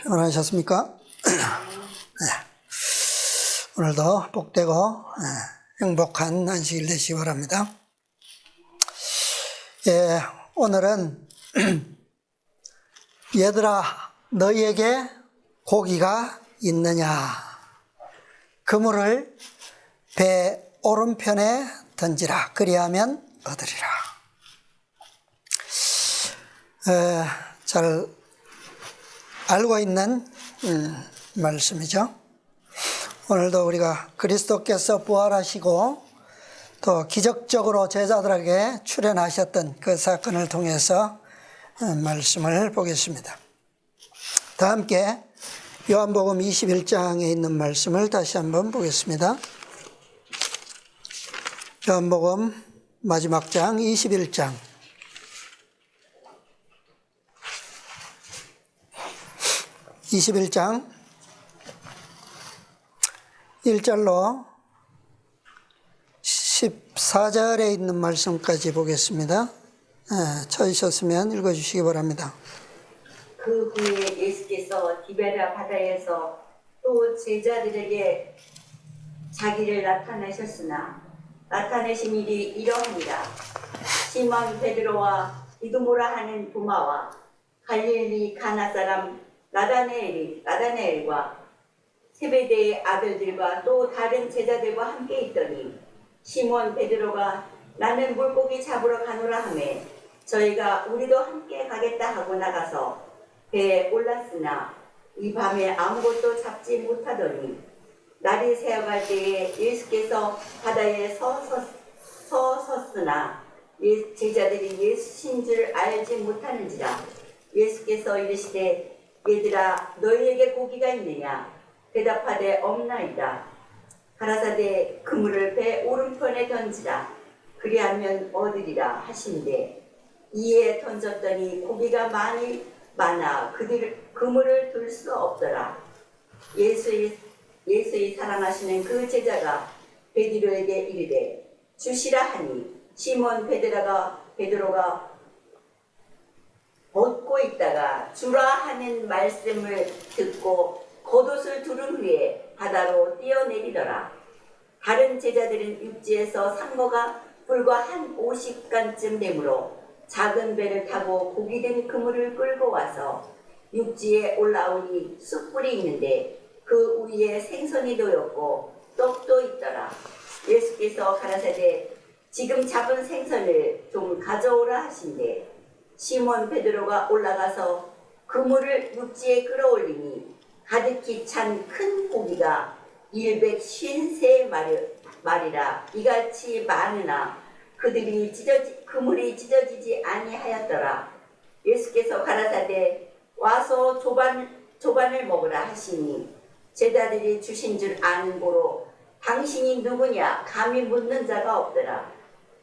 평안하셨습니까? 네. 오늘도 복되고 행복한 안식일 되시기 바랍니다. 오늘은 얘들아 너희에게 고기가 있느냐, 그물을 배 오른편에 던지라, 그리하면 얻으리라. 잘 알고 있는 말씀이죠. 오늘도 우리가 그리스도께서 부활하시고 또 기적적으로 제자들에게 출현하셨던 그 사건을 통해서 말씀을 보겠습니다. 다 함께 요한복음 21장에 있는 말씀을 다시 한번 보겠습니다. 요한복음 마지막 장 21장 21장 1절로 14절에 있는 말씀까지 보겠습니다. 찾으셨으면 읽어주시기 바랍니다. 그 후에 예수께서 디베랴 바다에서 또 제자들에게 자기를 나타내셨으나 나타내신 일이 이러하니라. 시몬 베드로와 디두모라 하는 도마와 갈릴리 가나 사람 나다나엘과 세베대의 아들들과 또 다른 제자들과 함께 있더니 시몬 베드로가 나는 물고기 잡으러 가노라 하매 저희가 우리도 함께 가겠다 하고 나가서 배에 올랐으나 이 밤에 아무것도 잡지 못하더니 날이 새어갈 때에 예수께서 바다에 섰으나 제자들이 예수신 줄 알지 못하는지라. 예수께서 이르시되 얘들아 너희에게 고기가 있느냐? 대답하되 없나이다. 가라사대 그물을 배 오른편에 던지라, 그리하면 얻으리라 하신대. 이에 던졌더니 고기가 많아 그물을 들 수 없더라. 예수의 사랑하시는 그 제자가 베드로에게 이르되 주시라 하니 시몬 베드로가 벗고 있다가 주라 하는 말씀을 듣고 겉옷을 두른 후에 바다로 뛰어내리더라. 다른 제자들은 육지에서 산 거가 불과 한 50간쯤 되므로 작은 배를 타고 고기 든 그물을 끌고 와서 육지에 올라오니 숯불이 있는데 그 위에 생선이 놓였고 떡도 있더라. 예수께서 가라사대 지금 잡은 생선을 좀 가져오라 하신대. 시몬 베드로가 올라가서 그물을 육지에 끌어올리니 가득히 찬 큰 고기가 153마리라 이같이 많으나 그물이 찢어지지 아니하였더라. 예수께서 가라사대 와서 조반을 먹으라 하시니 제자들이 주신 줄 아는 고로 당신이 누구냐 감히 묻는 자가 없더라.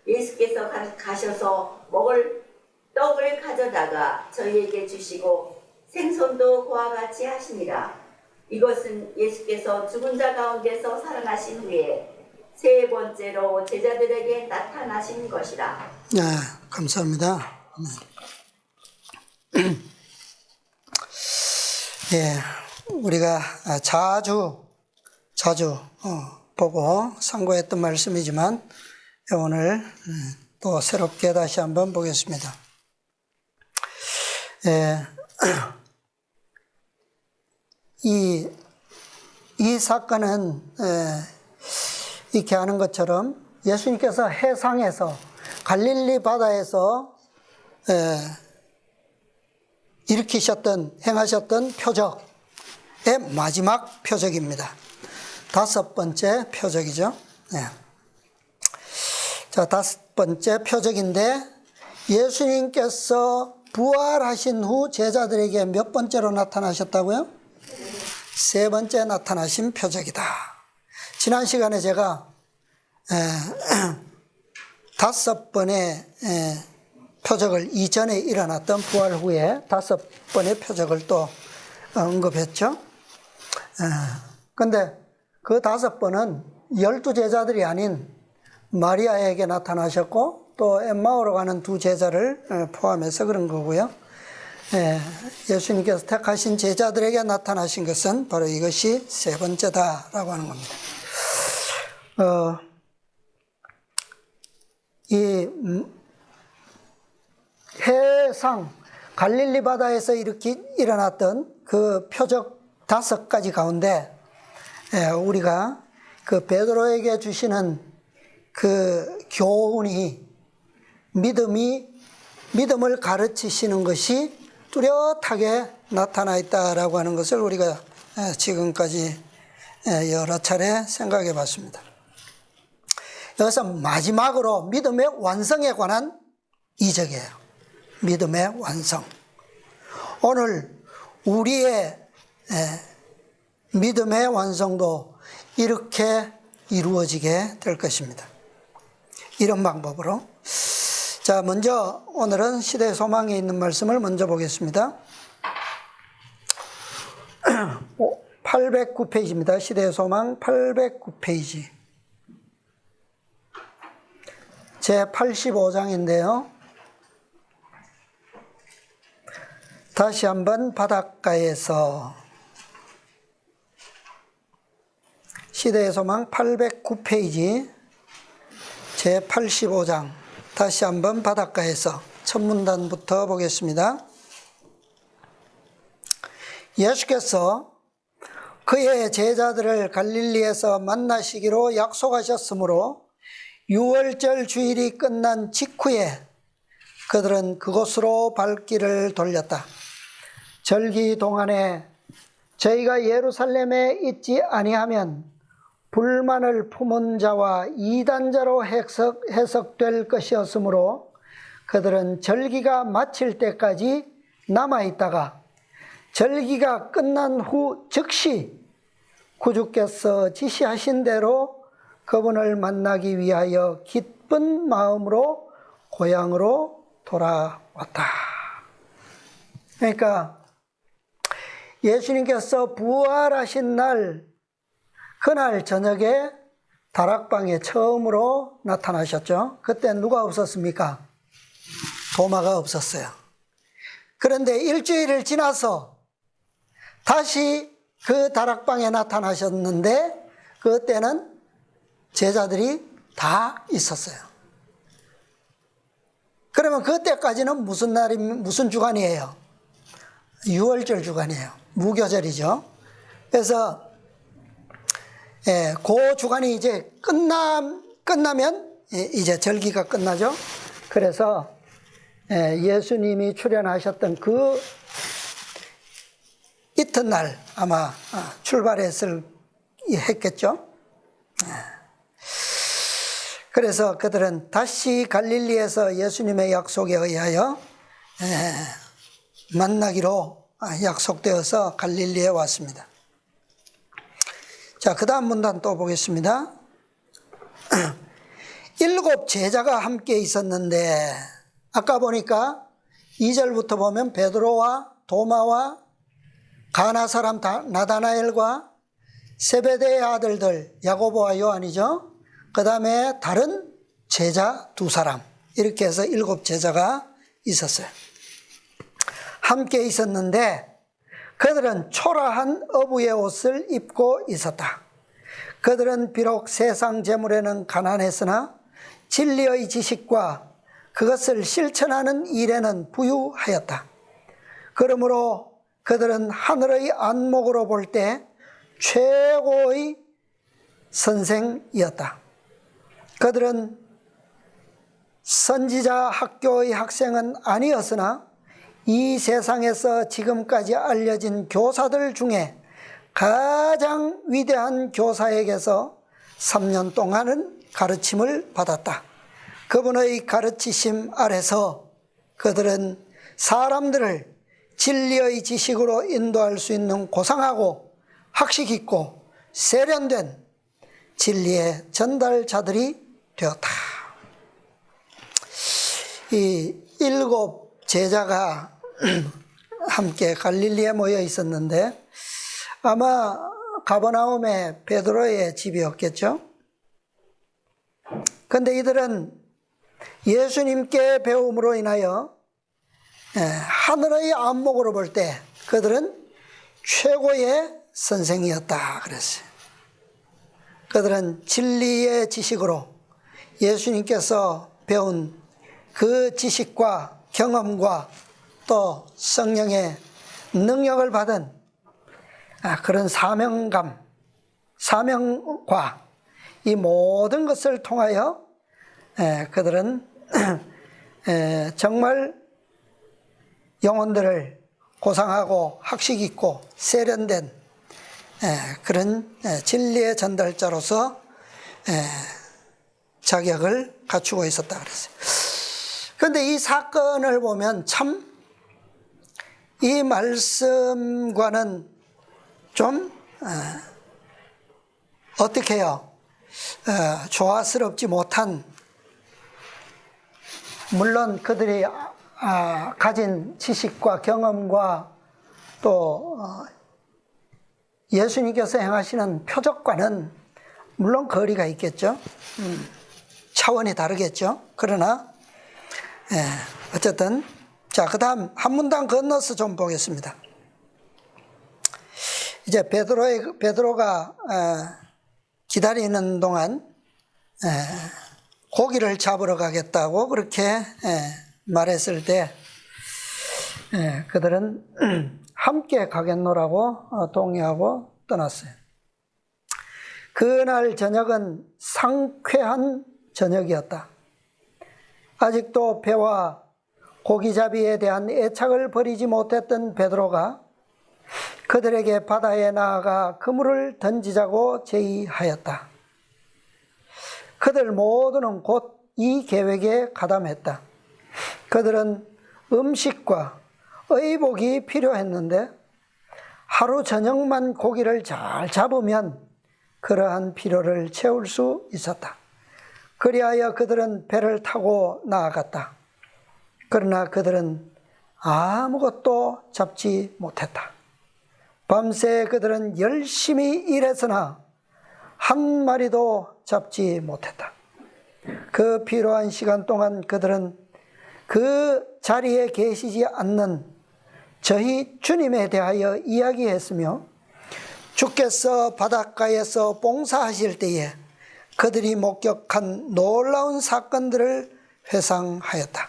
예수께서 가셔서 먹을 떡을 가져다가 저희에게 주시고 생선도 그와 같이 하시니라. 이것은 예수께서 죽은 자 가운데서 살아나신 후에 세 번째로 제자들에게 나타나신 것이라. 네, 감사합니다. 우리가 자주 보고 상고했던 말씀이지만 오늘 또 새롭게 다시 한번 보겠습니다. 이 사건은 이렇게 하는 것처럼 예수님께서 해상에서 갈릴리 바다에서 행하셨던 표적의 마지막 표적입니다. 5번째 표적이죠. 자, 5번째 표적인데 예수님께서 부활하신 후 제자들에게 몇 번째로 나타나셨다고요? 3번째 나타나신 표적이다. 지난 시간에 제가 5번의 표적을 이전에 일어났던 부활 후에 5번의 표적을 또 언급했죠. 그런데 그 5번은 12제자들이 아닌 마리아에게 나타나셨고 또 엠마오로 가는 2 제자를 포함해서 그런 거고요. 예수님께서 택하신 제자들에게 나타나신 것은 바로 이것이 세 번째다라고 하는 겁니다. 이 해상 갈릴리 바다에서 일어났던 그 표적 5가지 가운데 우리가 그 베드로에게 주시는 그 교훈이 믿음을 가르치시는 것이 뚜렷하게 나타나 있다라고 하는 것을 우리가 지금까지 여러 차례 생각해 봤습니다. 여기서 마지막으로 믿음의 완성에 관한 이적이에요. 믿음의 완성. 오늘 우리의 믿음의 완성도 이렇게 이루어지게 될 것입니다. 이런 방법으로. 자, 먼저 오늘은 시대의 소망에 있는 말씀을 먼저 보겠습니다. 809페이지입니다. 시대의 소망 809페이지. 제 85장인데요. 다시 한번 바닷가에서 시대의 소망 809페이지 제 85장 다시 한번 바닷가에서 첫 문단부터 보겠습니다. 예수께서 그의 제자들을 갈릴리에서 만나시기로 약속하셨으므로 유월절 주일이 끝난 직후에 그들은 그곳으로 발길을 돌렸다. 절기 동안에 저희가 예루살렘에 있지 아니하면 불만을 품은 자와 이단자로 해석될 것이었으므로 그들은 절기가 마칠 때까지 남아있다가 절기가 끝난 후 즉시 구주께서 지시하신 대로 그분을 만나기 위하여 기쁜 마음으로 고향으로 돌아왔다. 그러니까 예수님께서 부활하신 날, 그날 저녁에 다락방에 처음으로 나타나셨죠. 그때 누가 없었습니까? 도마가 없었어요. 그런데 일주일을 지나서 다시 그 다락방에 나타나셨는데 그때는 제자들이 다 있었어요. 그러면 그때까지는 무슨 주간이에요? 유월절 주간이에요. 무교절이죠. 그래서 그 주간이 이제 끝나면 이제 절기가 끝나죠. 그래서 예수님이 출현하셨던 그 이튿날 아마 했겠죠. 그래서 그들은 다시 갈릴리에서 예수님의 약속에 의하여 만나기로 약속되어서 갈릴리에 왔습니다. 자, 그 다음 문단 또 보겠습니다. 7 제자가 함께 있었는데 아까 보니까 2절부터 보면 베드로와 도마와 가나 사람 나다나엘과 세베대의 아들들 야고보와 요한이죠. 그 다음에 다른 제자 2사람 이렇게 해서 7 제자가 있었어요. 함께 있었는데 그들은 초라한 어부의 옷을 입고 있었다. 그들은 비록 세상 재물에는 가난했으나 진리의 지식과 그것을 실천하는 일에는 부유하였다. 그러므로 그들은 하늘의 안목으로 볼 때 최고의 선생이었다. 그들은 선지자 학교의 학생은 아니었으나 이 세상에서 지금까지 알려진 교사들 중에 가장 위대한 교사에게서 3년 동안은 가르침을 받았다. 그분의 가르치심 아래서 그들은 사람들을 진리의 지식으로 인도할 수 있는 고상하고 학식 있고 세련된 진리의 전달자들이 되었다. 이 7 제자가 함께 갈릴리에 모여 있었는데 아마 가버나움에 베드로의 집이었겠죠. 그런데 이들은 예수님께 배움으로 인하여 하늘의 안목으로 볼 때 그들은 최고의 선생이었다 그랬어요. 그들은 진리의 지식으로 예수님께서 배운 그 지식과 경험과 또 성령의 능력을 받은 그런 사명과 이 모든 것을 통하여 그들은 정말 영혼들을 고상하고 학식 있고 세련된 그런 진리의 전달자로서 자격을 갖추고 있었다 그랬어요. 그런데 이 사건을 보면 참 이 말씀과는 좀 어떻게 해요? 조화스럽지 못한, 물론 그들이 가진 지식과 경험과 또 예수님께서 행하시는 표적과는 물론 거리가 있겠죠. 차원이 다르겠죠. 그러나 어쨌든 자, 그 다음 한 문단 건너서 좀 보겠습니다. 이제 베드로가 기다리는 동안 고기를 잡으러 가겠다고 그렇게 말했을 때 그들은 함께 가겠노라고 동의하고 떠났어요. 그날 저녁은 상쾌한 저녁이었다. 아직도 배와 고기잡이에 대한 애착을 버리지 못했던 베드로가 그들에게 바다에 나아가 그물을 던지자고 제의하였다. 그들 모두는 곧 이 계획에 가담했다. 그들은 음식과 의복이 필요했는데 하루 저녁만 고기를 잘 잡으면 그러한 필요를 채울 수 있었다. 그리하여 그들은 배를 타고 나아갔다. 그러나 그들은 아무것도 잡지 못했다. 밤새 그들은 열심히 일했으나 한 마리도 잡지 못했다. 그 필요한 시간 동안 그들은 그 자리에 계시지 않는 저희 주님에 대하여 이야기했으며 주께서 바닷가에서 봉사하실 때에 그들이 목격한 놀라운 사건들을 회상하였다.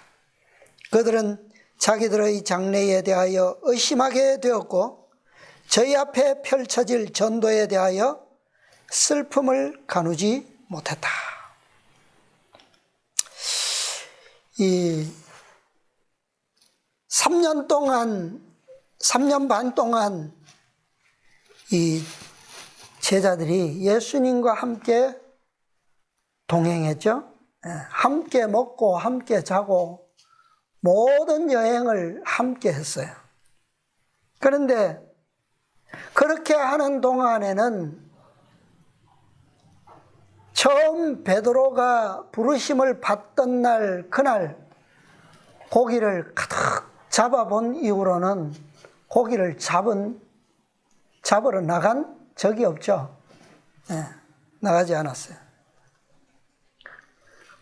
그들은 자기들의 장래에 대하여 의심하게 되었고 저희 앞에 펼쳐질 전도에 대하여 슬픔을 가누지 못했다. 이 3년 반 동안 이 제자들이 예수님과 함께 동행했죠. 함께 먹고 함께 자고 모든 여행을 함께 했어요. 그런데 그렇게 하는 동안에는 처음 베드로가 부르심을 받던 날, 그날 고기를 가득 잡아본 이후로는 고기를 잡으러 나간 적이 없죠. 나가지 않았어요.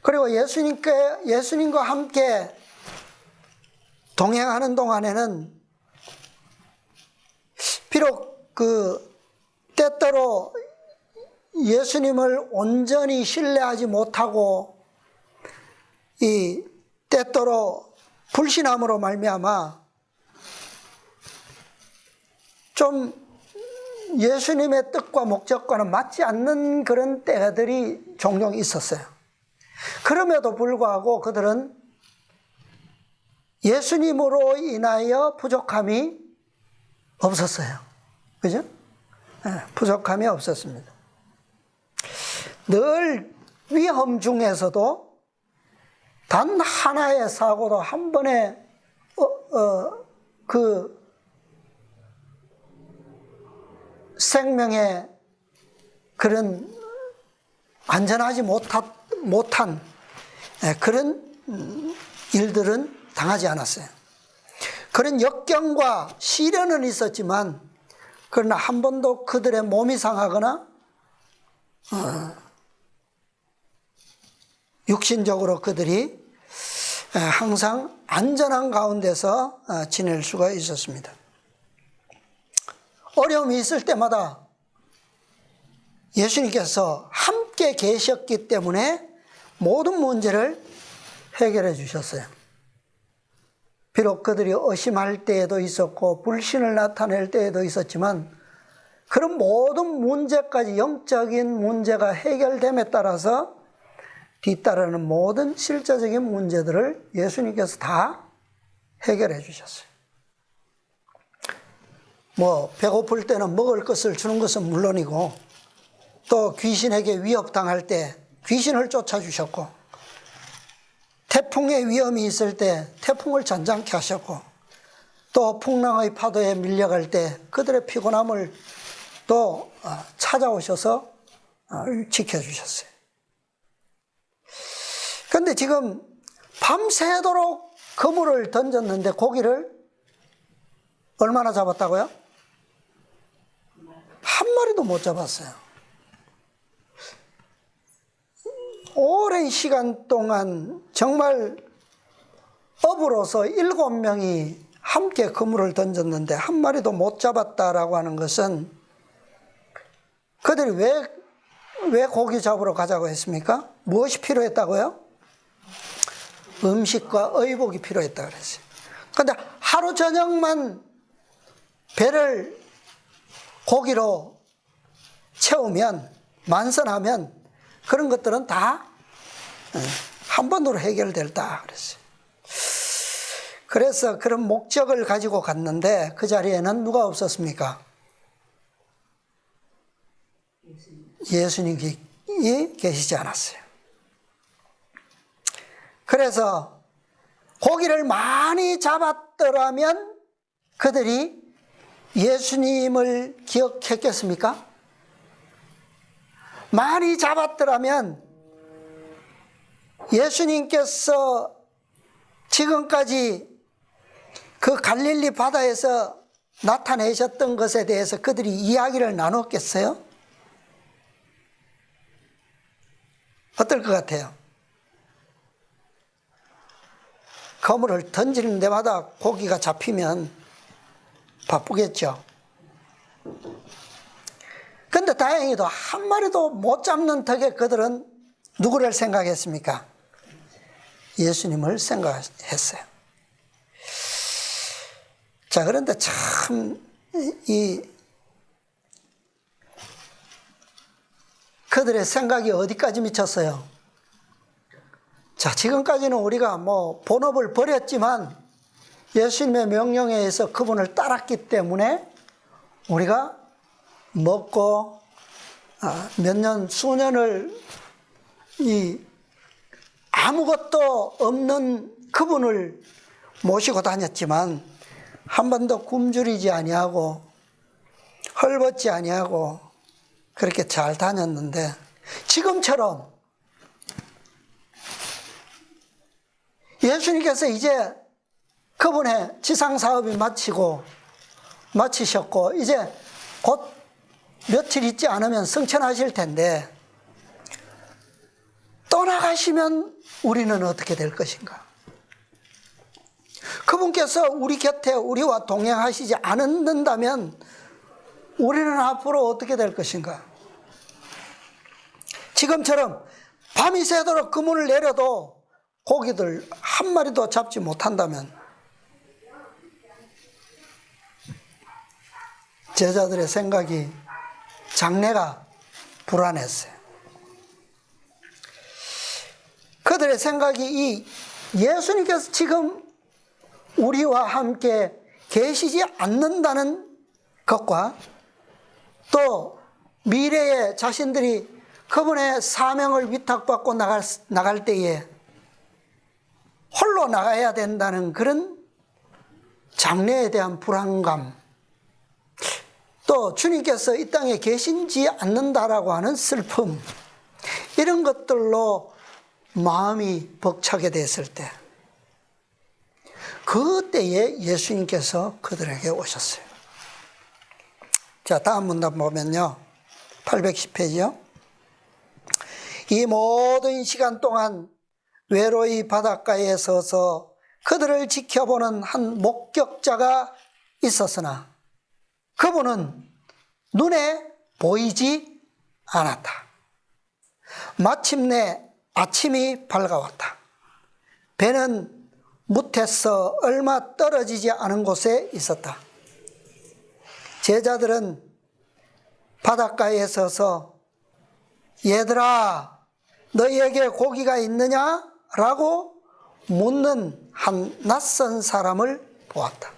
그리고 예수님과 함께 동행하는 동안에는 비록 때때로 예수님을 온전히 신뢰하지 못하고 때때로 불신함으로 말미암아 좀 예수님의 뜻과 목적과는 맞지 않는 그런 때들이 종종 있었어요. 그럼에도 불구하고 그들은 예수님으로 인하여 부족함이 없었어요. 그죠? 부족함이 없었습니다. 늘 위험 중에서도 단 하나의 사고도 한 번에 그 생명에 그런 안전하지 못한 그런 일들은 당하지 않았어요. 그런 역경과 시련은 있었지만 그러나 한 번도 그들의 몸이 상하거나 육신적으로 그들이 항상 안전한 가운데서 지낼 수가 있었습니다. 어려움이 있을 때마다 예수님께서 함께 계셨기 때문에 모든 문제를 해결해 주셨어요. 비록 그들이 의심할 때에도 있었고 불신을 나타낼 때에도 있었지만 그런 모든 문제까지, 영적인 문제가 해결됨에 따라서 뒤따르는 모든 실제적인 문제들을 예수님께서 다 해결해 주셨어요. 배고플 때는 먹을 것을 주는 것은 물론이고, 또 귀신에게 위협당할 때 귀신을 쫓아주셨고, 태풍의 위험이 있을 때 태풍을 잔잔케 하셨고, 또 풍랑의 파도에 밀려갈 때 그들의 피곤함을 또 찾아오셔서 지켜주셨어요. 그런데 지금 밤새도록 그물을 던졌는데 고기를 얼마나 잡았다고요? 한 마리도 못 잡았어요. 오랜 시간 동안 정말 업으로서 7명이 함께 그물을 던졌는데 한 마리도 못 잡았다라고 하는 것은 그들이 왜 고기 잡으러 가자고 했습니까? 무엇이 필요했다고요? 음식과 의복이 필요했다 그랬어요. 그런데 하루 저녁만 배를 고기로 채우면, 만선하면 그런 것들은 다 한 번으로 해결될다 그랬어요. 그래서 그런 목적을 가지고 갔는데 그 자리에는 누가 없었습니까? 예수님이 계시지 않았어요. 그래서 고기를 많이 잡았더라면 그들이 예수님을 기억했겠습니까? 많이 잡았더라면 예수님께서 지금까지 그 갈릴리 바다에서 나타내셨던 것에 대해서 그들이 이야기를 나눴겠어요? 어떨 것 같아요? 그물을 던지는 데마다 고기가 잡히면 바쁘겠죠. 그런데 다행히도 한 마리도 못 잡는 덕에 그들은 누구를 생각했습니까? 예수님을 생각했어요. 자, 그런데 참 그들의 생각이 어디까지 미쳤어요? 자, 지금까지는 우리가 본업을 버렸지만 예수님의 명령에 의해서 그분을 따랐기 때문에 우리가 먹고 몇 년, 수년을 아무것도 없는 그분을 모시고 다녔지만 한 번도 굶주리지 아니하고 헐벗지 아니하고 그렇게 잘 다녔는데 지금처럼 예수님께서 이제 그분의 지상사업이 마치셨고 이제 곧 며칠 있지 않으면 승천하실 텐데 떠나가시면 우리는 어떻게 될 것인가? 그분께서 우리 곁에 우리와 동행하시지 않는다면 우리는 앞으로 어떻게 될 것인가? 지금처럼 밤이 새도록 그물을 내려도 고기들 한 마리도 잡지 못한다면 제자들의 생각이 장래가 불안했어요. 그들의 생각이 이 예수님께서 지금 우리와 함께 계시지 않는다는 것과 또 미래에 자신들이 그분의 사명을 위탁받고 나갈 때에 홀로 나가야 된다는 그런 장래에 대한 불안감, 또 주님께서 이 땅에 계신지 않는다라고 하는 슬픔, 이런 것들로 마음이 벅차게 됐을 때 그때에 예수님께서 그들에게 오셨어요. 자, 다음 문단 보면요, 810페이지요. 이 모든 시간 동안 외로이 바닷가에 서서 그들을 지켜보는 한 목격자가 있었으나 그분은 눈에 보이지 않았다. 마침내 아침이 밝아왔다. 배는 무태서 얼마 떨어지지 않은 곳에 있었다. 제자들은 바닷가에 서서 얘들아, 너희에게 고기가 있느냐? 라고 묻는 한 낯선 사람을 보았다.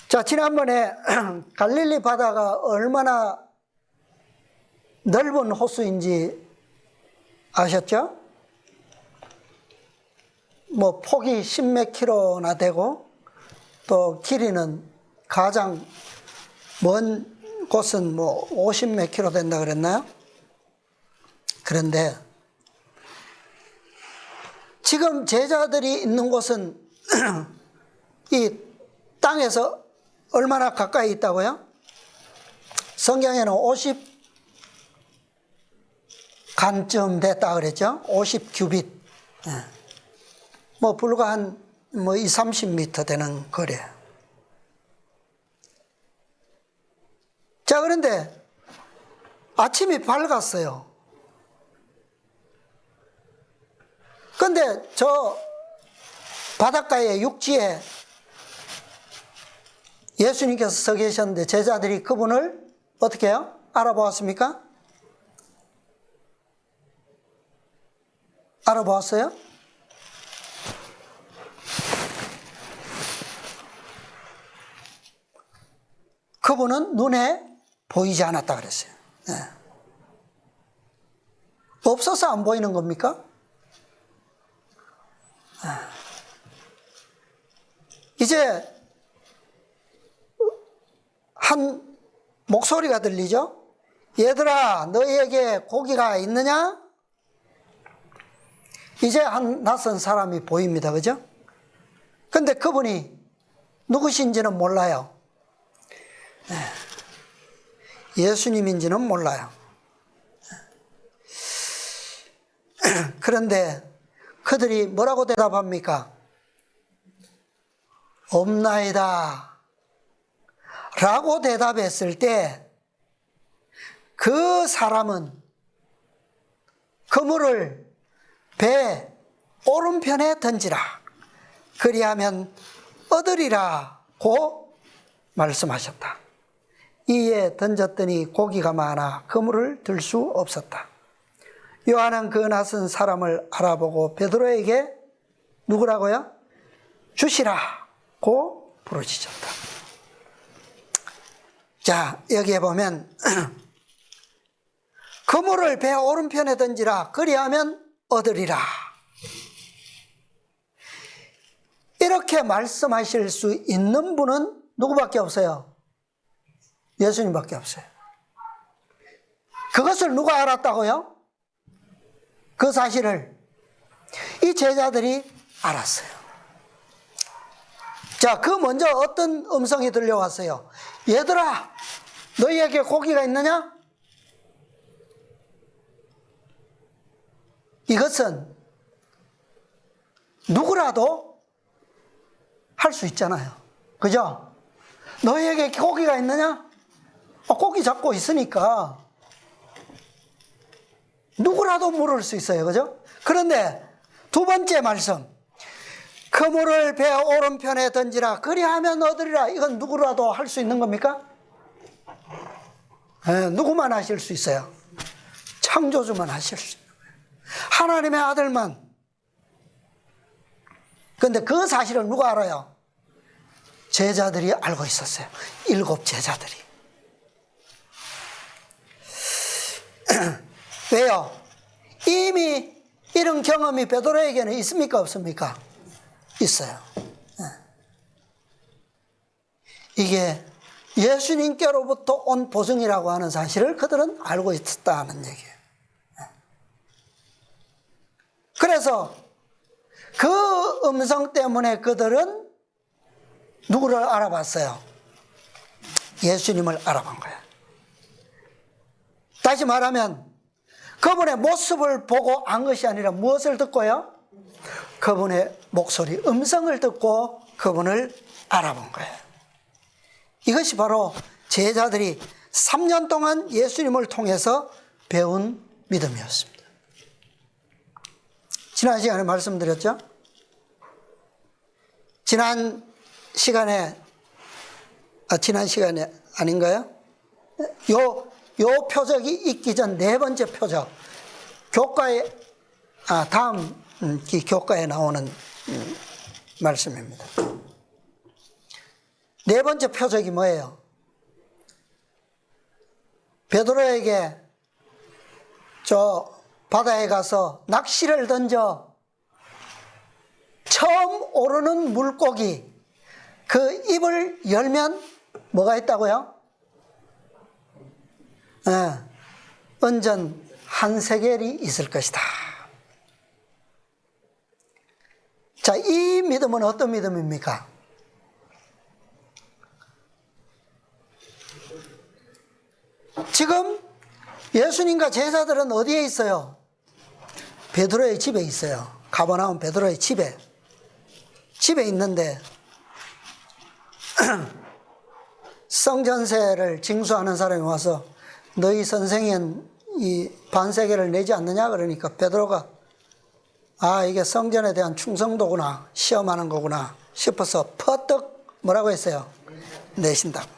자, 지난번에 갈릴리 바다가 얼마나 넓은 호수인지 아셨죠? 뭐 폭이 10몇 킬로나 되고 또 길이는 가장 먼 곳은 뭐 50몇 킬로 된다 그랬나요? 그런데 지금 제자들이 있는 곳은 이 땅에서 얼마나 가까이 있다고요? 성경에는 50간쯤 됐다 그랬죠? 50규빗. 뭐 불과 한 2, 30m 되는 거리예요. 자, 그런데 아침이 밝았어요. 그런데 저 바닷가의 육지에 예수님께서 서 계셨는데 제자들이 그분을 어떻게 해요? 알아보았습니까? 알아보았어요? 그분은 눈에 보이지 않았다 그랬어요. 네. 없어서 안 보이는 겁니까? 이제 한 목소리가 들리죠? 얘들아, 너희에게 고기가 있느냐? 이제 한 낯선 사람이 보입니다. 그죠? 근데 그분이 누구신지는 몰라요. 예수님인지는 몰라요. 그런데 그들이 뭐라고 대답합니까? 없나이다 라고 대답했을 때 그 사람은 그물을 배 오른편에 던지라, 그리하면 얻으리라고 말씀하셨다. 이에 던졌더니 고기가 많아 그물을 들 수 없었다. 요한은 그 낯선 사람을 알아보고 베드로에게 누구라고요? 주시라고 부르짖었다. 자, 여기에 보면 그물을 배 오른편에 던지라, 그리하면 얻으리라. 이렇게 말씀하실 수 있는 분은 누구밖에 없어요? 예수님밖에 없어요. 그것을 누가 알았다고요? 그 사실을 이 제자들이 알았어요. 자, 그 먼저 어떤 음성이 들려왔어요? 얘들아, 너희에게 고기가 있느냐? 이것은 누구라도 할 수 있잖아요. 그죠? 너희에게 고기가 있느냐? 고기 잡고 있으니까 누구라도 물을 수 있어요. 그죠? 그런데 두 번째 말씀, 그물을 배 오른편에 던지라, 그리하면 얻으리라. 이건 누구라도 할 수 있는 겁니까? 네, 누구만 하실 수 있어요? 창조주만 하실 수 있는 거예요. 하나님의 아들만. 그런데 그 사실을 누가 알아요? 제자들이 알고 있었어요. 7 제자들이. 왜요? 이미 이런 경험이 베드로에게는 있습니까? 없습니까? 있어요. 이게 예수님께로부터 온 보증이라고 하는 사실을 그들은 알고 있었다는 얘기예요. 그래서 그 음성 때문에 그들은 누구를 알아봤어요? 예수님을 알아본 거예요. 다시 말하면 그분의 모습을 보고 안 것이 아니라 무엇을 듣고요? 그분의 목소리, 음성을 듣고 그분을 알아본 거예요. 이것이 바로 제자들이 3년 동안 예수님을 통해서 배운 믿음이었습니다. 지난 시간에 말씀드렸죠? 지난 시간에 아닌가요? 요 표적이 있기 전 네 번째 표적, 다음 교과에 나오는 말씀입니다. 네 번째 표적이 뭐예요? 베드로에게 저 바다에 가서 낚시를 던져 처음 오르는 물고기 그 입을 열면 뭐가 있다고요? 은전 한 세겔이 있을 것이다. 자, 이 믿음은 어떤 믿음입니까? 지금 예수님과 제자들은 어디에 있어요? 베드로의 집에 있어요. 가버나움 베드로의 집에 있는데 성전세를 징수하는 사람이 와서 너희 선생은 이 반세계를 내지 않느냐 그러니까 베드로가 이게 성전에 대한 충성도구나, 시험하는 거구나 싶어서 퍼뜩 뭐라고 했어요? 내신다고.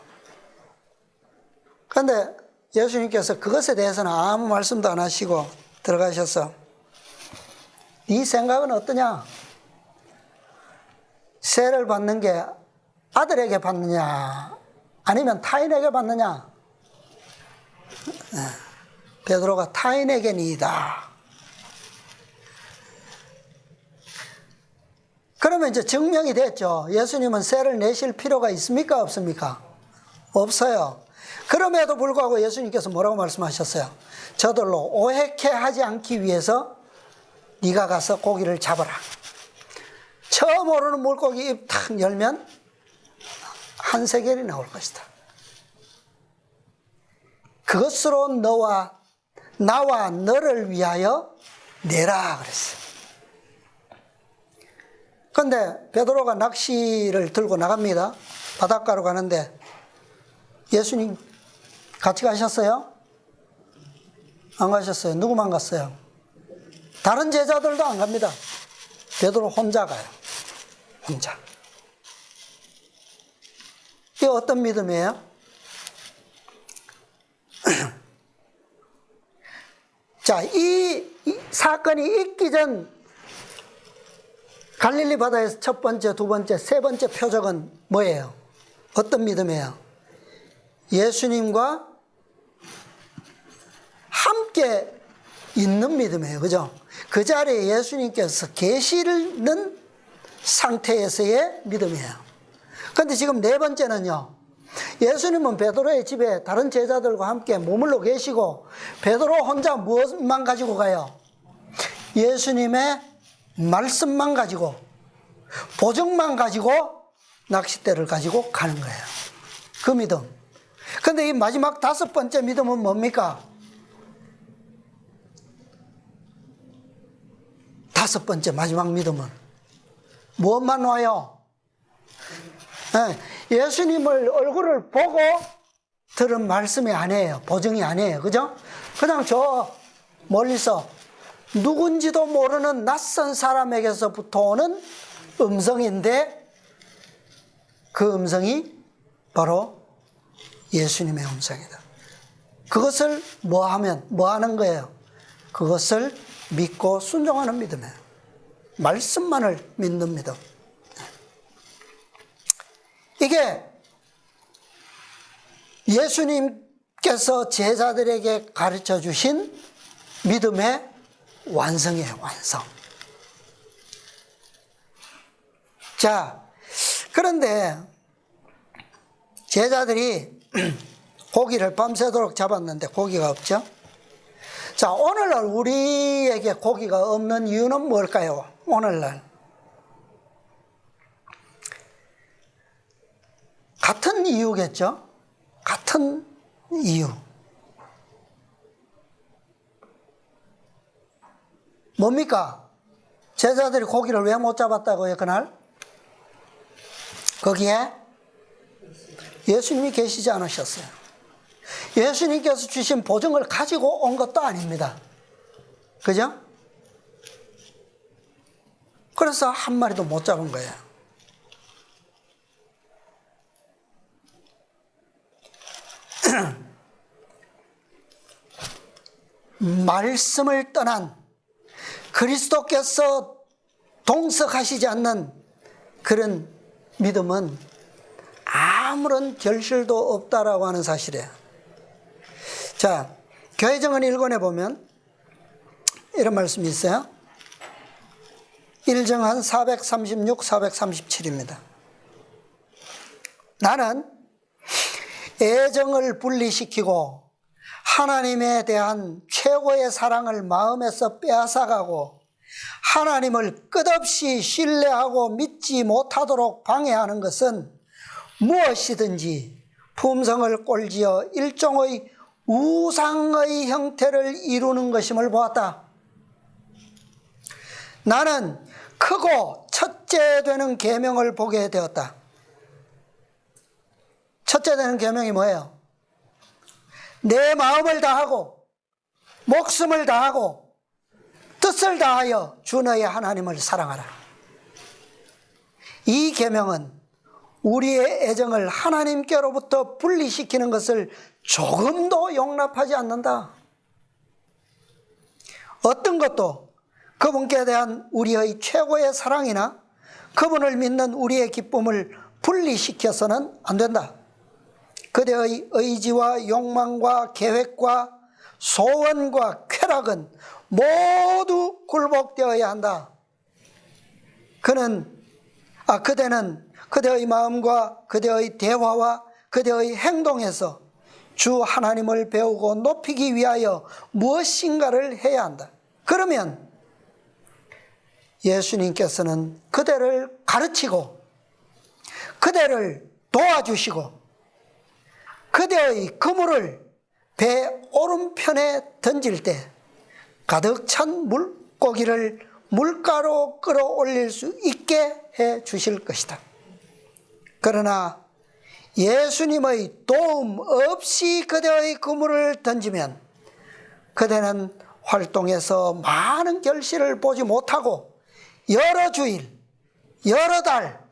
그런데 예수님께서 그것에 대해서는 아무 말씀도 안 하시고 들어가셔서 네 생각은 어떠냐? 세를 받는 게 아들에게 받느냐 아니면 타인에게 받느냐? 베드로가 타인에게니이다. 그러면 이제 증명이 됐죠. 예수님은 세를 내실 필요가 있습니까? 없습니까? 없어요. 그럼에도 불구하고 예수님께서 뭐라고 말씀하셨어요? 저들로 오해케 하지 않기 위해서 네가 가서 고기를 잡아라. 처음 오르는 물고기 입 탁 열면 한 세겔이 나올 것이다. 그것으로 나와 너를 위하여 내라 그랬어요. 그런데 베드로가 낚시를 들고 나갑니다. 바닷가로 가는데 예수님 같이 가셨어요? 안 가셨어요. 누구만 갔어요? 다른 제자들도 안 갑니다. 베드로 혼자 가요. 혼자. 이게 어떤 믿음이에요? 자, 이 사건이 있기 전 갈릴리 바다에서 첫 번째, 두 번째, 세 번째 표적은 뭐예요? 어떤 믿음이에요? 예수님과 함께 있는 믿음이에요. 그죠? 그 자리에 예수님께서 계시는 상태에서의 믿음이에요. 그런데 지금 네 번째는요. 예수님은 베드로의 집에 다른 제자들과 함께 머물러 계시고 베드로 혼자 무엇만 가지고 가요? 예수님의 말씀만 가지고 보증만 가지고 낚싯대를 가지고 가는 거예요. 그 믿음. 그런데 이 마지막 다섯 번째 믿음은 뭡니까? 다섯 번째 마지막 믿음은 무엇만 와요? 예수님을 얼굴을 보고 들은 말씀이 아니에요. 보증이 아니에요. 그죠? 그냥 저 멀리서 누군지도 모르는 낯선 사람에게서부터 오는 음성인데 그 음성이 바로 예수님의 음성이다. 그것을 뭐 하는 거예요? 그것을 믿고 순종하는 믿음이에요. 말씀만을 믿는 믿음. 이게 예수님께서 제자들에게 가르쳐 주신 믿음의 완성이에요, 완성. 자, 그런데 제자들이 고기를 밤새도록 잡았는데 고기가 없죠? 자, 오늘날 우리에게 고기가 없는 이유는 뭘까요? 오늘날. 같은 이유겠죠? 같은 이유. 뭡니까? 제자들이 고기를 왜 못 잡았다고요, 그날? 거기에 예수님이 계시지 않으셨어요. 예수님께서 주신 보증을 가지고 온 것도 아닙니다. 그죠? 그래서 한 마리도 못 잡은 거예요. 말씀을 떠난 그리스도께서 동석하시지 않는 그런 믿음은 아무런 결실도 없다라고 하는 사실이에요. 자, 교회정언 1권에 보면 이런 말씀이 있어요. 1정한 436, 437입니다. 나는 애정을 분리시키고 하나님에 대한 최고의 사랑을 마음에서 빼앗아가고 하나님을 끝없이 신뢰하고 믿지 못하도록 방해하는 것은 무엇이든지 품성을 꼴지어 일종의 우상의 형태를 이루는 것임을 보았다. 나는 크고 첫째 되는 계명을 보게 되었다. 첫째 되는 계명이 뭐예요? 내 마음을 다하고 목숨을 다하고 뜻을 다하여 주 너의 하나님을 사랑하라. 이 계명은 우리의 애정을 하나님께로부터 분리시키는 것을 조금도 용납하지 않는다. 어떤 것도 그분께 대한 우리의 최고의 사랑이나 그분을 믿는 우리의 기쁨을 분리시켜서는 안 된다. 그대의 의지와 욕망과 계획과 소원과 쾌락은 모두 굴복되어야 한다. 그대는 그대의 마음과 그대의 대화와 그대의 행동에서 주 하나님을 배우고 높이기 위하여 무엇인가를 해야 한다. 그러면 예수님께서는 그대를 가르치고 그대를 도와주시고 그대의 그물을 배 오른편에 던질 때 가득 찬 물고기를 물가로 끌어올릴 수 있게 해 주실 것이다. 그러나 예수님의 도움 없이 그대의 그물을 던지면 그대는 활동에서 많은 결실을 보지 못하고 여러 주일, 여러 달,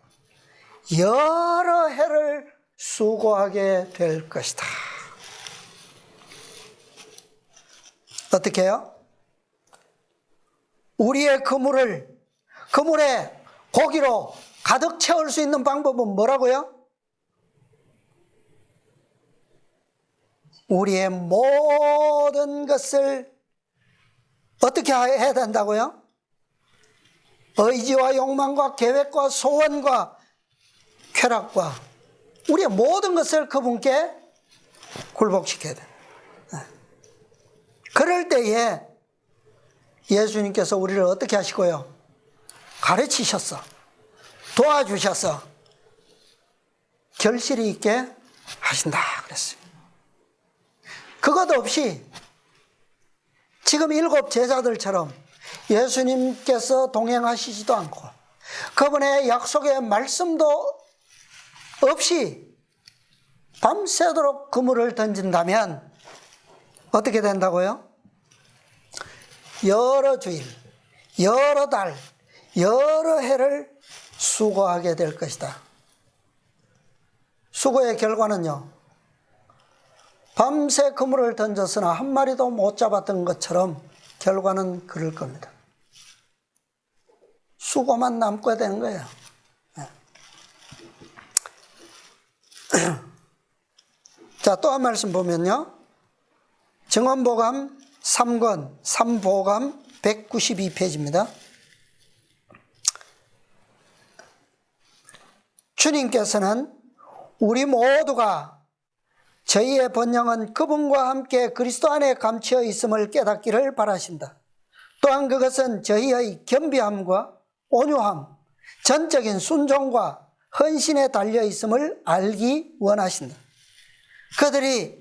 여러 해를 수고하게 될 것이다. 어떻게 해요? 우리의 그물에 고기로 가득 채울 수 있는 방법은 뭐라고요? 우리의 모든 것을 어떻게 해야 된다고요? 의지와 욕망과 계획과 소원과 쾌락과 우리의 모든 것을 그분께 굴복시켜야 돼. 그럴 때에 예수님께서 우리를 어떻게 하시고요? 가르치셨어. 도와주셔서 결실이 있게 하신다 그랬어요. 그것 없이 지금 7 제자들처럼 예수님께서 동행하시지도 않고 그분의 약속의 말씀도 없이 밤새도록 그물을 던진다면 어떻게 된다고요? 여러 주일, 여러 달, 여러 해를 수고하게 될 것이다. 수고의 결과는요, 밤새 그물을 던졌으나 한 마리도 못 잡았던 것처럼 결과는 그럴 겁니다. 수고만 남게 되는 거예요. 자, 또 한 말씀 보면요. 증언보감 3권 3보감 192페이지입니다. 주님께서는 우리 모두가 저희의 번영은 그분과 함께 그리스도 안에 감추어 있음을 깨닫기를 바라신다. 또한 그것은 저희의 겸비함과 온유함, 전적인 순종과 헌신에 달려 있음을 알기 원하신다. 그들이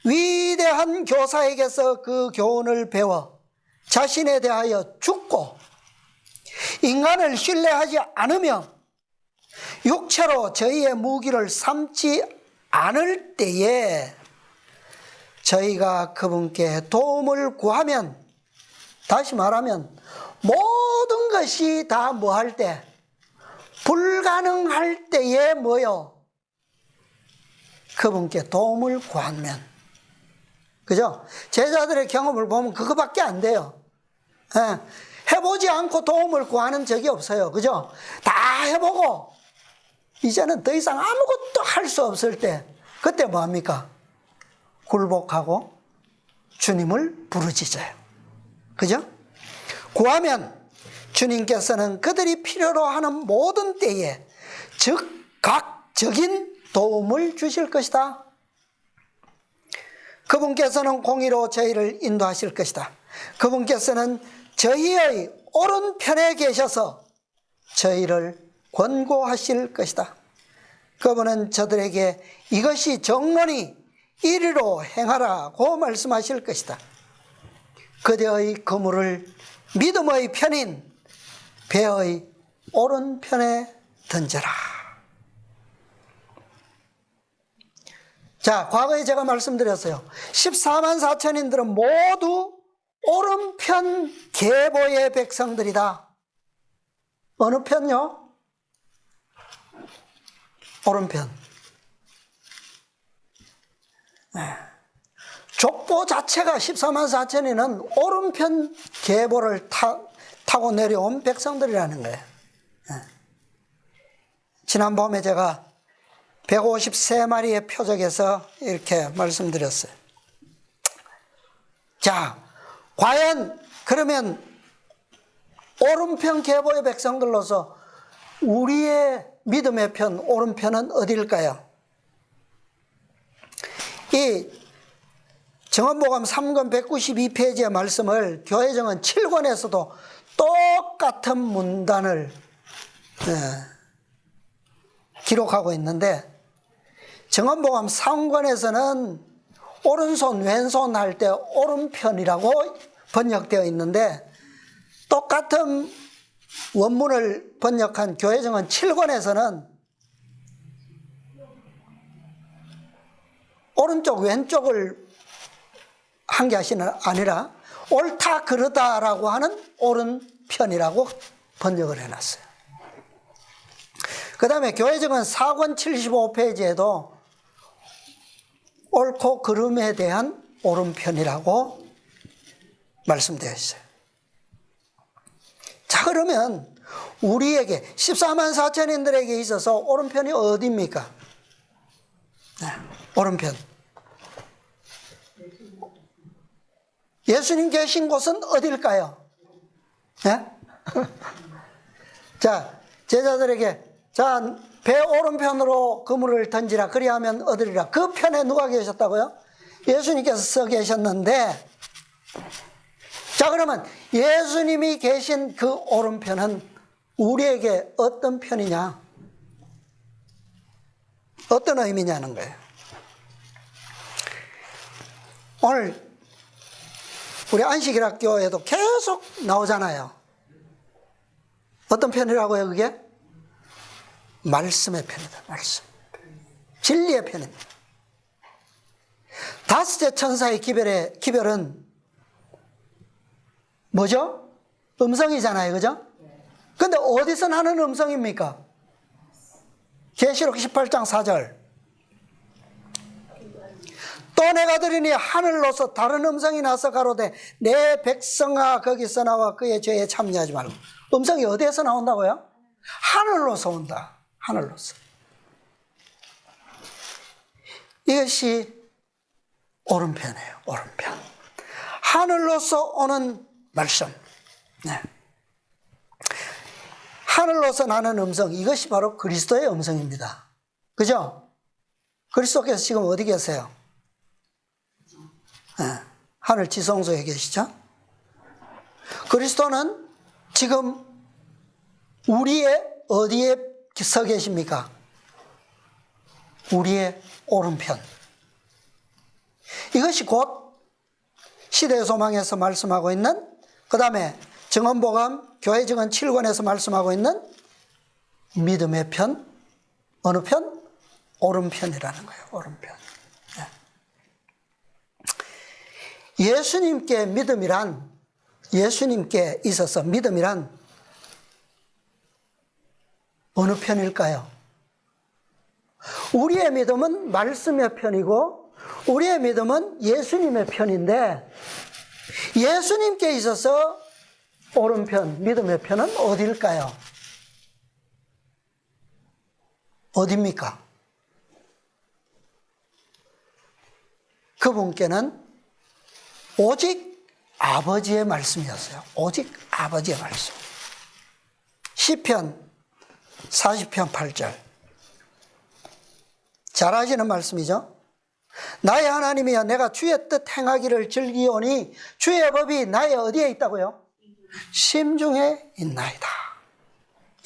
위대한 교사에게서 그 교훈을 배워 자신에 대하여 죽고 인간을 신뢰하지 않으며 육체로 저희의 무기를 삼지 않을 때에 저희가 그분께 도움을 구하면, 다시 말하면 모든 것이 다 뭐 할 때? 불가능할 때에 뭐요? 그분께 도움을 구하면. 그죠? 제자들의 경험을 보면 그거밖에 안 돼요. 해보지 않고 도움을 구하는 적이 없어요. 그죠? 다 해보고 이제는 더 이상 아무것도 할 수 없을 때, 그때 뭐합니까? 굴복하고 주님을 부르짖어요. 그죠? 구하면 주님께서는 그들이 필요로 하는 모든 때에 즉각적인 도움을 주실 것이다. 그분께서는 공의로 저희를 인도하실 것이다. 그분께서는 저희의 오른편에 계셔서 저희를 권고하실 것이다. 그분은 저들에게 이것이 정론이 이리로 행하라고 말씀하실 것이다. 그대의 그물을 믿음의 편인 배의 오른편에 던져라. 자, 과거에 제가 말씀드렸어요. 14만 4천인들은 모두 오른편 계보의 백성들이다. 어느 편요? 오른편. 족보 자체가 14만 4천이는 오른편 계보를 타고 내려온 백성들이라는 거예요. 지난번에 제가 153마리의 표적에서 이렇게 말씀드렸어요. 자, 과연 그러면 오른편 계보의 백성들로서 우리의 믿음의 편, 오른편은 어디일까요? 이 정언복음 3권 192페이지의 말씀을 교회정언 7권에서도 똑같은 문단을 기록하고 있는데, 정언복음 3권에서는 오른손 왼손 할 때 오른편이라고 번역되어 있는데, 똑같은 원문을 번역한 교회정언 7권에서는 오른쪽 왼쪽을 한 게 아니라 옳다 그르다라고 하는 오른편이라고 번역을 해놨어요. 그 다음에 교회정언 4권 75페이지에도 옳고 그름에 대한 오른편이라고 말씀되어 있어요. 자, 그러면 우리에게 14만 4천인들에게 있어서 오른편이 어디입니까? 오른편. 예수님 계신 곳은 어딜까요? 네? 자, 제자들에게 자, 배 오른편으로 그물을 던지라. 그리하면 얻으리라. 그 편에 누가 계셨다고요? 예수님께서 서 계셨는데, 자, 그러면 예수님이 계신 그 오른편은 우리에게 어떤 편이냐? 어떤 의미냐는 거예요. 오늘 우리 안식일학교에도 계속 나오잖아요. 어떤 편이라고요, 그게? 말씀의 편이다, 말씀. 진리의 편입니다. 다섯째 천사의 기별은 뭐죠? 음성이잖아요, 그죠? 근데 어디서 나는 음성입니까? 계시록 18장 4절. 또 내가 들으니 하늘로서 다른 음성이 나서 가로되 내 백성아 거기서 나와 그의 죄에 참여하지 말고. 음성이 어디에서 나온다고요? 하늘로서 온다. 하늘로서. 이것이 오른편이에요. 오른편. 하늘로서 오는 말씀. 네. 하늘로서 나는 음성. 이것이 바로 그리스도의 음성입니다. 그죠? 그리스도께서 지금 어디 계세요? 네. 하늘 지성소에 계시죠? 그리스도는 지금 우리의 어디에 서 계십니까? 우리의 오른편. 이것이 곧 시대의 소망에서 말씀하고 있는 그 다음에 증언복음 교회 증언 7권에서 말씀하고 있는 믿음의 편, 어느 편? 오른편이라는 거예요. 오른편. 예수님께 믿음이란, 예수님께 있어서 믿음이란 어느 편일까요? 우리의 믿음은 말씀의 편이고 우리의 믿음은 예수님의 편인데, 예수님께 있어서 오른편, 믿음의 편은 어디일까요? 어디입니까? 그분께는 오직 아버지의 말씀이었어요. 오직 아버지의 말씀. 시편 40편 8절. 잘 아시는 말씀이죠? 나의 하나님이여, 내가 주의 뜻 행하기를 즐기오니 주의 법이 나의 어디에 있다고요? 심중에 있나이다.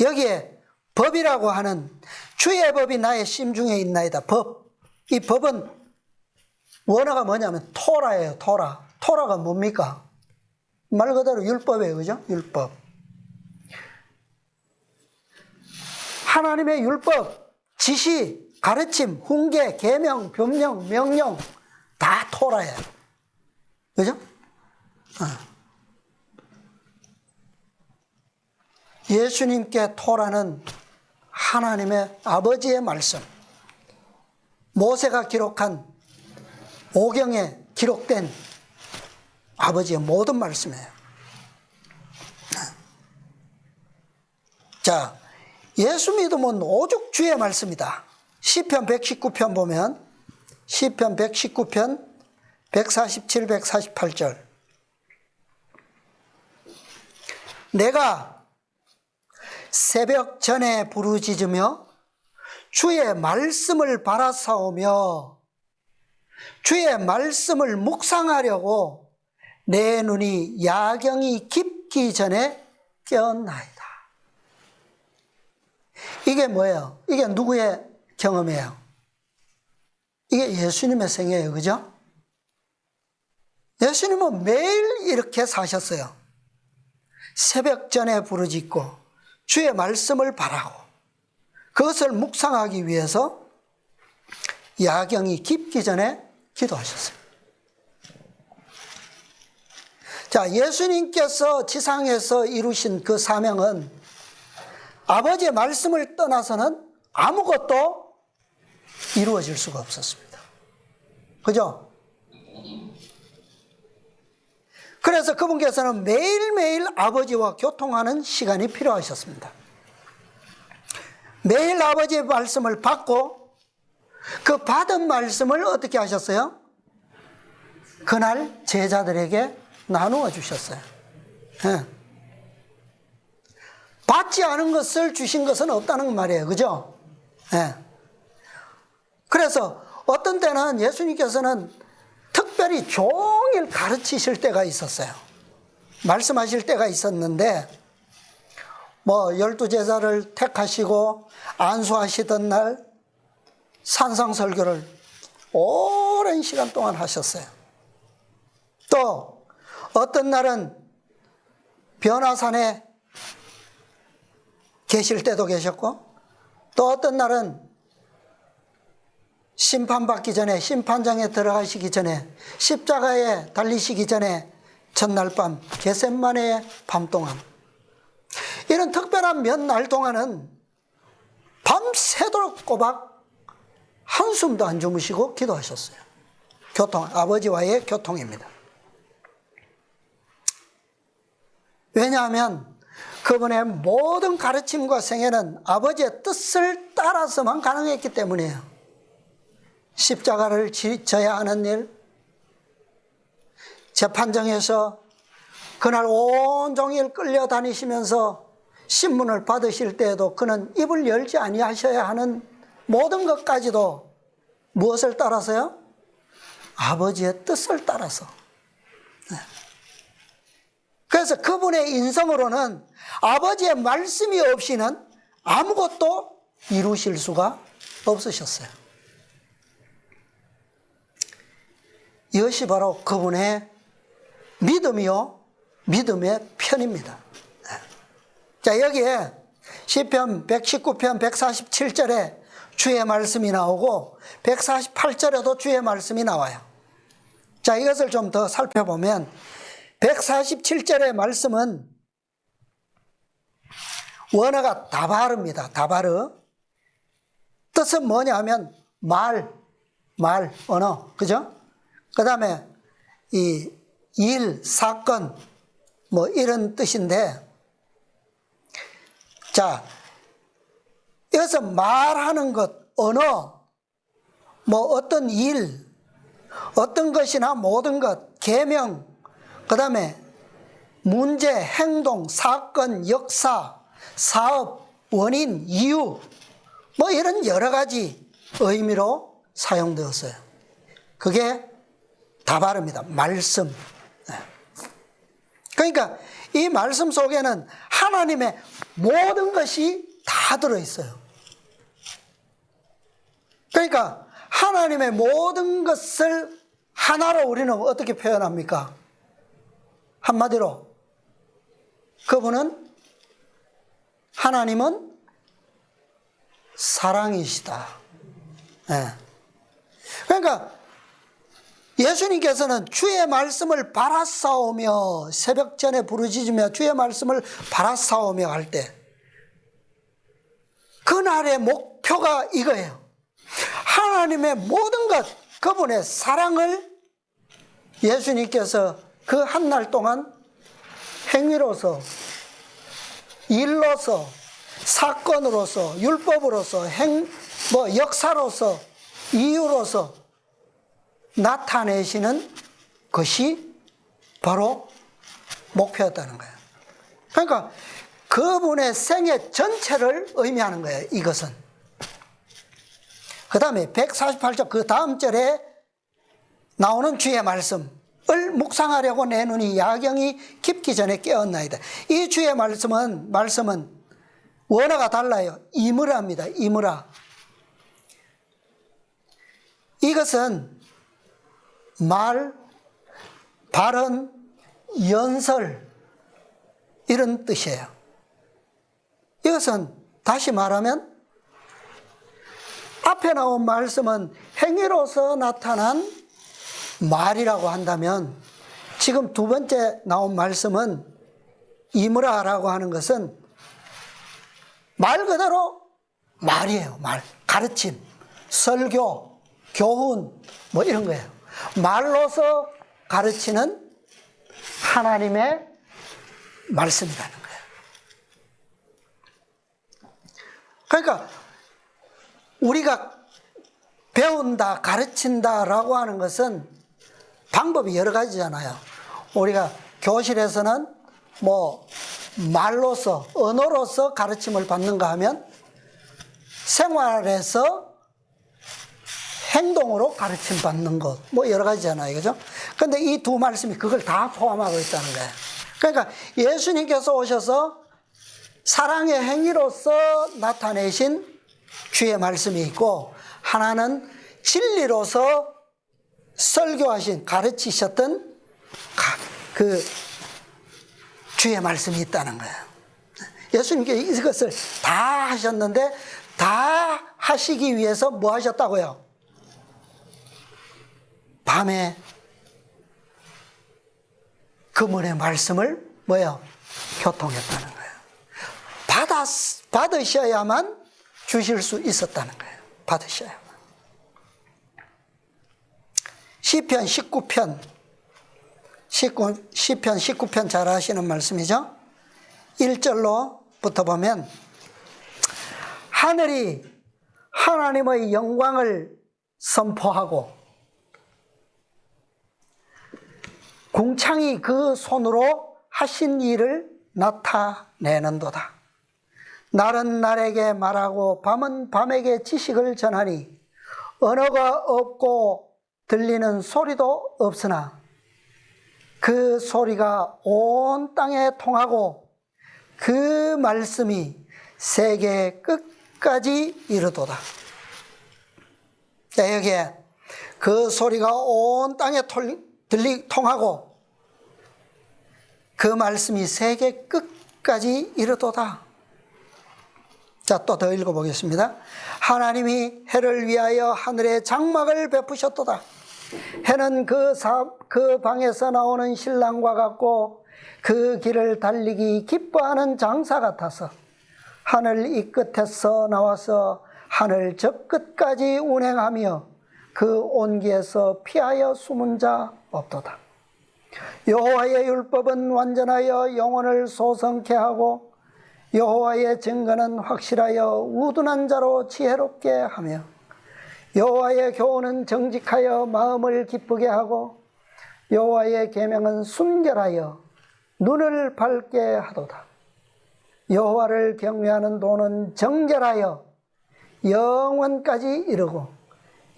여기에 법이라고 하는, 주의 법이 나의 심중에 있나이다. 법. 이 법은 원어가 뭐냐면 토라예요. 토라. 토라가 뭡니까? 말 그대로 율법이에요. 그죠? 율법. 하나님의 율법, 지시, 가르침, 훈계, 계명, 변명, 명령 다 토라예요. 그죠? 예수님께 토라는 하나님의 아버지의 말씀, 모세가 기록한 오경에 기록된 아버지의 모든 말씀이에요. 자, 예수 믿음은 오직 주의 말씀이다. 시편 119편 보면, 시편 119편 147, 148절. 내가 새벽 전에 부르짖으며 주의 말씀을 바라사오며 주의 말씀을 묵상하려고 내 눈이 야경이 깊기 전에 깨었나이다. 이게 뭐예요? 이게 누구의 경험이에요? 이게 예수님의 생애예요. 그죠? 예수님은 매일 이렇게 사셨어요. 새벽 전에 부르짖고 주의 말씀을 바라고 그것을 묵상하기 위해서 야경이 깊기 전에 기도하셨어요. 자, 예수님께서 지상에서 이루신 그 사명은 아버지의 말씀을 떠나서는 아무것도 이루어질 수가 없었습니다. 그죠? 그래서 그분께서는 매일매일 아버지와 교통하는 시간이 필요하셨습니다. 매일 아버지의 말씀을 받고 그 받은 말씀을 어떻게 하셨어요? 그날 제자들에게 나누어 주셨어요. 네. 받지 않은 것을 주신 것은 없다는 말이에요. 그죠? 네. 그래서 어떤 때는 예수님께서는 특별히 종일 가르치실 때가 있었어요. 말씀하실 때가 있었는데, 12제자를 택하시고 안수하시던 날 산상설교를 오랜 시간 동안 하셨어요. 또 어떤 날은 변화산에 계실 때도 계셨고, 또 어떤 날은 심판받기 전에, 심판장에 들어가시기 전에, 십자가에 달리시기 전에 전날 밤 겟세마네의 밤 동안, 이런 특별한 몇 날 동안은 밤새도록 꼬박 한숨도 안 주무시고 기도하셨어요. 아버지와의 교통입니다. 왜냐하면 그분의 모든 가르침과 생애는 아버지의 뜻을 따라서만 가능했기 때문이에요. 십자가를 져야 하는 일, 재판정에서 그날 온종일 끌려다니시면서 신문을 받으실 때에도 그는 입을 열지 아니하셔야 하는 모든 것까지도 무엇을 따라서요? 아버지의 뜻을 따라서. 그래서 그분의 인성으로는 아버지의 말씀이 없이는 아무것도 이루실 수가 없으셨어요. 이것이 바로 그분의 믿음이요 믿음의 편입니다. 자, 여기에 시편 119편 147절에 주의 말씀이 나오고 148절에도 주의 말씀이 나와요. 자, 이것을 좀 더 살펴보면 147절의 말씀은 원어가 다바르입니다. 다바르. 뜻은 뭐냐면 말, 언어. 그죠? 그 다음에 이 일, 사건, 뭐 이런 뜻인데, 자, 여기서 말하는 것, 언어, 뭐 어떤 일, 어떤 것이나 모든 것, 계명, 그 다음에 문제, 행동, 사건, 역사, 사업, 원인, 이유, 뭐 이런 여러 가지 의미로 사용되었어요. 그게 다바르입니다. 말씀. 그러니까 이 말씀 속에는 하나님의 모든 것이 다 들어있어요. 그러니까 하나님의 모든 것을 하나로 우리는 어떻게 표현합니까? 한마디로 하나님은 사랑이시다. 네. 그러니까 예수님께서는 주의 말씀을 바라싸우며 새벽 전에 부르짖으며 주의 말씀을 바라싸우며 할 때 그날의 목표가 이거예요. 하나님의 모든 것, 그분의 사랑을 예수님께서 그 한 날 동안 행위로서, 일로서, 사건으로서, 율법으로서, 역사로서, 이유로서 나타내시는 것이 바로 목표였다는 거예요. 그러니까 그분의 생애 전체를 의미하는 거예요, 이것은. 그 다음에 148절 그 다음 절에 나오는 주의 말씀을 묵상하려고 내 눈이 야경이 깊기 전에 깨었나이다. 이 주의 말씀은 원어가 달라요. 이므라입니다. 이므라. 이것은 말, 발언, 연설 이런 뜻이에요. 이것은 다시 말하면 앞에 나온 말씀은 행위로서 나타난 말이라고 한다면 지금 두 번째 나온 말씀은 이므라라고 하는 것은 말 그대로 말이에요. 말, 가르침, 설교, 교훈 뭐 이런 거예요. 말로서 가르치는 하나님의 말씀이라는 거예요. 그러니까 우리가 배운다, 가르친다라고 하는 것은 방법이 여러 가지잖아요. 우리가 교실에서는 뭐 말로서, 언어로서 가르침을 받는가 하면 생활에서 행동으로 가르침 받는 것, 뭐 여러 가지잖아요. 그죠? 근데 이 두 말씀이 그걸 다 포함하고 있다는 거예요. 그러니까 예수님께서 오셔서 사랑의 행위로서 나타내신 주의 말씀이 있고, 하나는 진리로서 설교하신, 가르치셨던 그 주의 말씀이 있다는 거예요. 예수님께서 이것을 다 하셨는데, 다 하시기 위해서 뭐 하셨다고요? 밤에 그분의 말씀을 뭐예요? 교통했다는 거예요. 받으셔야만 주실 수 있었다는 거예요. 받으셔야만. 시편 19편 잘 아시는 말씀이죠? 1절로부터 보면 하늘이 하나님의 영광을 선포하고 궁창이 그 손으로 하신 일을 나타내는도다. 날은 날에게 말하고 밤은 밤에게 지식을 전하니 언어가 없고 들리는 소리도 없으나 그 소리가 온 땅에 통하고 그 말씀이 세계 끝까지 이르도다. 자, 여기에 그 소리가 온 땅에 통하고 그 말씀이 세계 끝까지 이르도다. 자, 또 더 읽어보겠습니다. 하나님이 해를 위하여 하늘에 장막을 베푸셨도다. 해는 그 방에서 나오는 신랑과 같고 그 길을 달리기 기뻐하는 장사 같아서 하늘 이 끝에서 나와서 하늘 저 끝까지 운행하며 그 온기에서 피하여 숨은 자 없도다. 여호와의 율법은 완전하여 영혼을 소성케 하고 여호와의 증거는 확실하여 우둔한 자로 지혜롭게 하며 여호와의 교훈은 정직하여 마음을 기쁘게 하고 여호와의 계명은 순결하여 눈을 밝게 하도다. 여호와를 경외하는 도는 정결하여 영원까지 이르고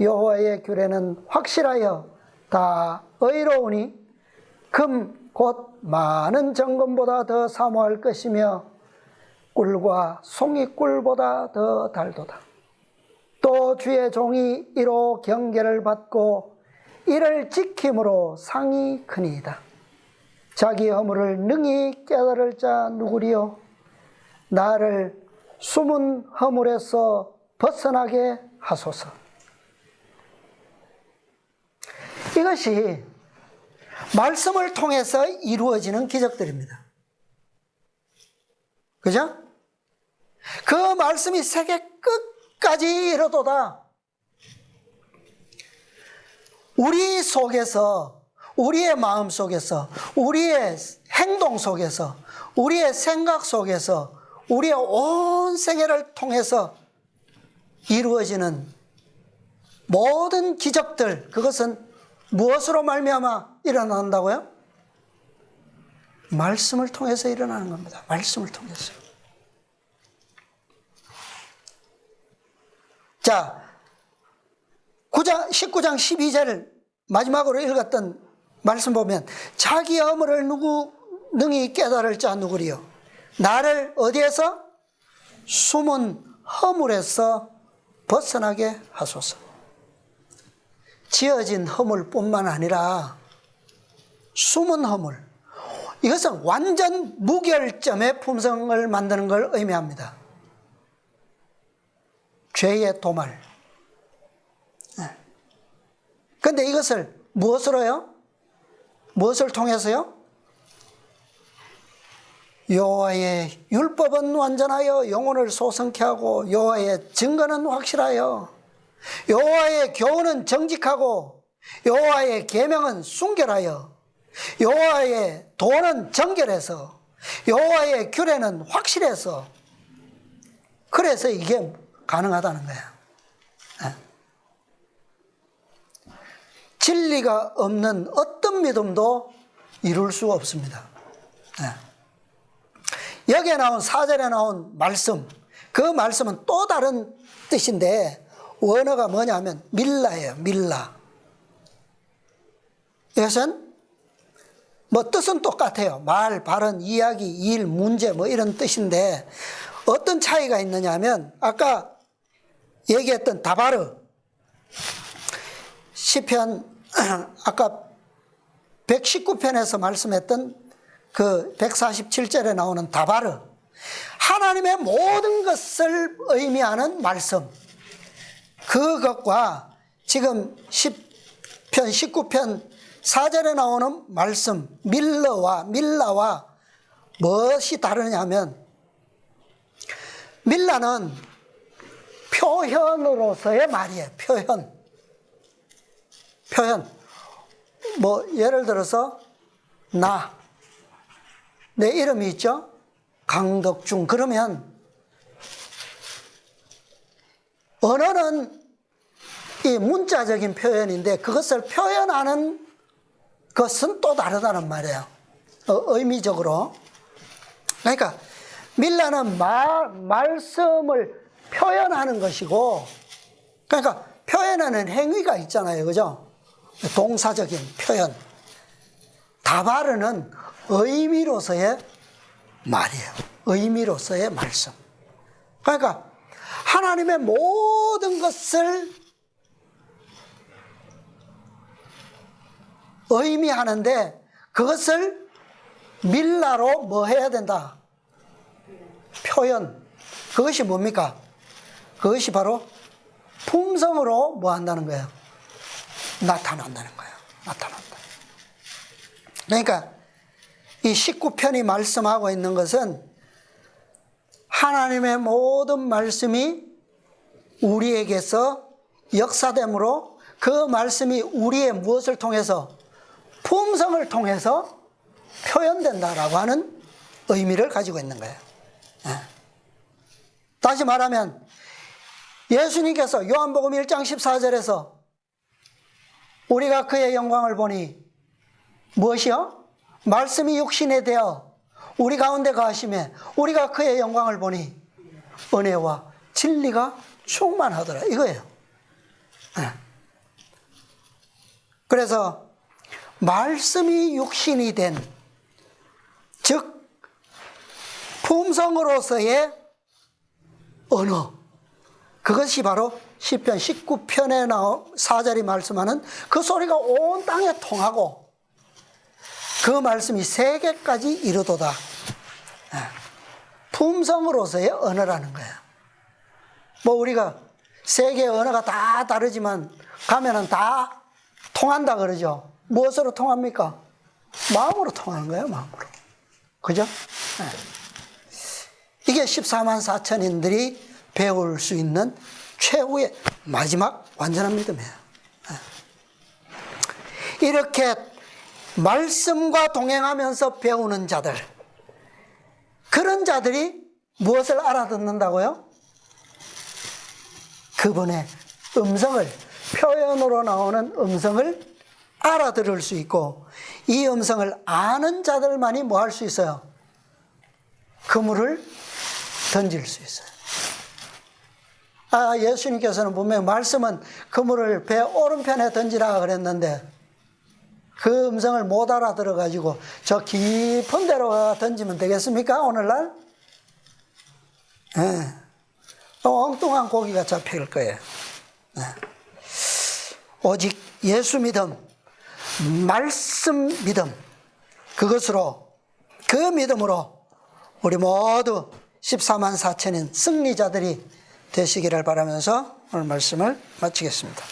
여호와의 규례는 확실하여 다 의로우니 금 곧 많은 정금보다 더 사모할 것이며 꿀과 송이꿀보다 더 달도다. 또 주의 종이 이로 경계를 받고 이를 지킴으로 상이 크니이다. 자기 허물을 능히 깨달을 자 누구리요? 나를 숨은 허물에서 벗어나게 하소서. 이것이 말씀을 통해서 이루어지는 기적들입니다. 그죠? 그 말씀이 세계 끝까지 이르도다. 우리 속에서, 우리의 마음 속에서, 우리의 행동 속에서, 우리의 생각 속에서, 우리의 온 생애를 통해서 이루어지는 모든 기적들, 그것은 무엇으로 말미암아 일어난다고요? 말씀을 통해서 일어나는 겁니다. 말씀을 통해서. 자, 19장 12절을 마지막으로 읽었던 말씀 보면 자기 허물을 누구 능히 깨달을 자 누구리요? 나를 어디에서? 숨은 허물에서 벗어나게 하소서. 지어진 허물뿐만 아니라 숨은 허물, 이것은 완전 무결점의 품성을 만드는 걸 의미합니다. 죄의 도말. 그런데 이것을 무엇으로요? 무엇을 통해서요? 여호와의 율법은 완전하여 영혼을 소성케 하고 여호와의 증거는 확실하여 여호와의 교훈은 정직하고 여호와의 계명은 순결하여 여호와의 도는 정결해서 여호와의 규례는 확실해서 그래서 이게 가능하다는 거예요. 진리가 없는 어떤 믿음도 이룰 수가 없습니다. 여기에 나온 4절에 나온 말씀, 그 말씀은 또 다른 뜻인데 원어가 뭐냐면 밀라예요. 밀라. 이것은 뭐 뜻은 똑같아요. 말, 발언, 이야기, 일, 문제 뭐 이런 뜻인데 어떤 차이가 있느냐 하면 아까 얘기했던 다바르 시편 아까 119편에서 말씀했던 그 147절에 나오는 다바르, 하나님의 모든 것을 의미하는 말씀, 그것과 지금 10편 19편 4절에 나오는 말씀 밀라와 무엇이 다르냐면 밀라는 표현으로서의 말이에요. 표현. 뭐 예를 들어서 내 이름이 있죠? 강덕중. 그러면 언어는 이 문자적인 표현인데 그것을 표현하는 것은 또 다르다는 말이에요. 의미적으로. 그러니까 밀라는 말씀을 표현하는 것이고, 그러니까 표현하는 행위가 있잖아요. 그죠? 동사적인 표현. 다바르는 의미로서의 말이에요. 의미로서의 말씀. 그러니까 하나님의 모든 것을 의미하는데 그것을 밀라로 뭐 해야 된다? 표현. 그것이 뭡니까? 그것이 바로 품성으로 뭐 한다는 거예요? 나타난다는 거예요. 나타난다. 그러니까 이 19편이 말씀하고 있는 것은 하나님의 모든 말씀이 우리에게서 역사됨으로 그 말씀이 우리의 무엇을 통해서? 품성을 통해서 표현된다라고 하는 의미를 가지고 있는 거예요. 다시 말하면 예수님께서 요한복음 1장 14절에서 우리가 그의 영광을 보니 무엇이요? 말씀이 육신에 되어 우리 가운데 거하심에 우리가 그의 영광을 보니 은혜와 진리가 충만하더라 이거예요. 그래서 말씀이 육신이 된, 즉 품성으로서의 언어, 그것이 바로 시편 19편에 나온 4절이 말씀하는 그 소리가 온 땅에 통하고 그 말씀이 세계까지 이르도다. 품성으로서의 언어라는 거예요. 뭐 우리가 세계의 언어가 다 다르지만 가면은 다 통한다 그러죠. 무엇으로 통합니까? 마음으로 통하는 거예요. 마음으로. 그죠? 이게 14만 4천인들이 배울 수 있는 최후의 마지막 완전한 믿음이에요. 이렇게 말씀과 동행하면서 배우는 자들, 그런 자들이 무엇을 알아듣는다고요? 그분의 음성을, 표현으로 나오는 음성을 알아들을 수 있고, 이 음성을 아는 자들만이 뭐 할 수 있어요? 그물을 던질 수 있어요. 예수님께서는 분명히 말씀은 그물을 배 오른편에 던지라 그랬는데 그 음성을 못 알아들어가지고 저 깊은 데로 던지면 되겠습니까? 오늘날? 엉뚱한 고기가 잡힐 거예요. 오직 예수 믿음, 말씀 믿음, 그것으로, 그 믿음으로 우리 모두 14만 4천인 승리자들이 되시기를 바라면서 오늘 말씀을 마치겠습니다.